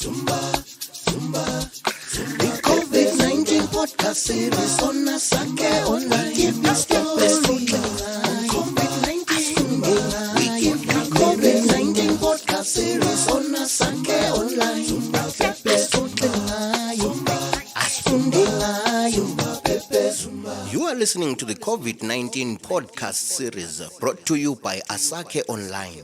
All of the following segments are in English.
The COVID-19 podcast series on Asake Online. Give us the best COVID-19. We give the COVID-19 podcast series on Asake Online. You are listening to the COVID-19 podcast series brought to you by Asake Online.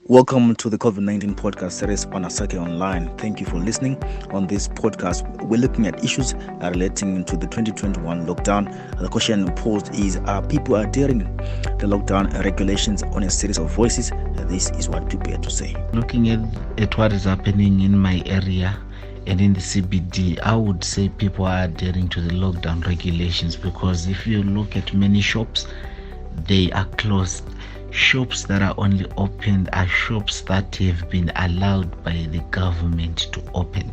Welcome to the COVID-19 podcast series on Asake Online. Thank you for listening. On this podcast, we're looking at issues relating to the 2021 lockdown. The question posed is, are people adhering the lockdown regulations on a series of voices? This is what people had to say. Looking at what is happening in my area and in the CBD, I would say people are adhering to the lockdown regulations, because if you look at many shops, they are closed. Shops that are only opened are shops that have been allowed by the government to open.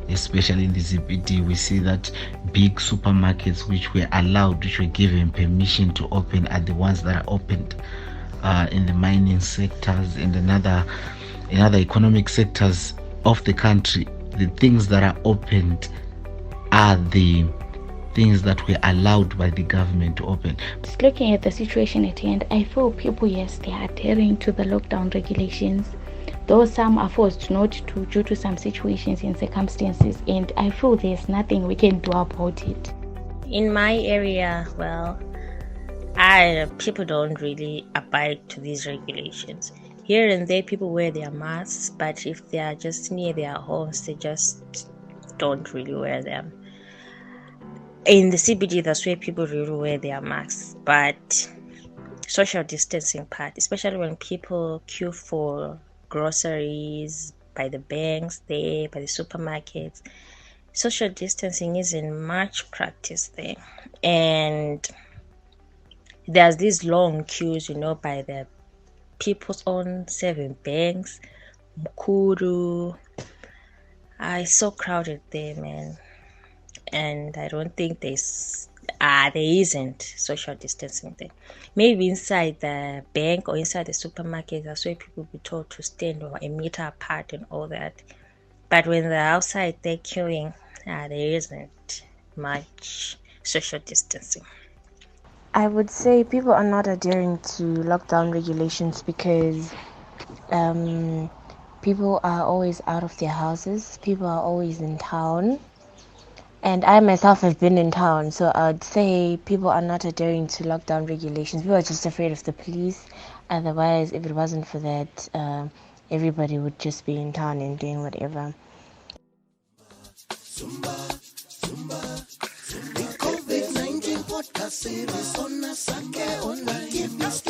Especially in the CBD, we see that big supermarkets which were allowed, which were given permission to open, are the ones that are opened. In the mining sectors and in other economic sectors of the country, the things that are opened are the things that were allowed by the government to open. Just looking at the situation at hand, I feel people, yes, they are adhering to the lockdown regulations, though some are forced not to due to some situations and circumstances, and I feel there's nothing we can do about it. In my area, people don't really abide to these regulations. Here and there, people wear their masks, but if they are just near their homes, they just don't really wear them. In the CBD, that's where people really wear their masks, but social distancing part, especially when people queue for groceries by the banks there, by the supermarkets, social distancing isn't much practice there. And there's these long queues, by the people's own 7 banks, Mukuru. It's so crowded there, man. And I don't think there isn't social distancing there. Maybe inside the bank or inside the supermarket, that's where people be told to stand or a meter apart and all that. But when they're outside, they're queuing, there isn't much social distancing. I would say people are not adhering to lockdown regulations because people are always out of their houses. People are always in town. And I myself have been in town, so I would say people are not adhering to lockdown regulations. People are just afraid of the police. Otherwise, if it wasn't for that, everybody would just be in town and doing whatever. The COVID-19 podcast series on Asake Online. Give us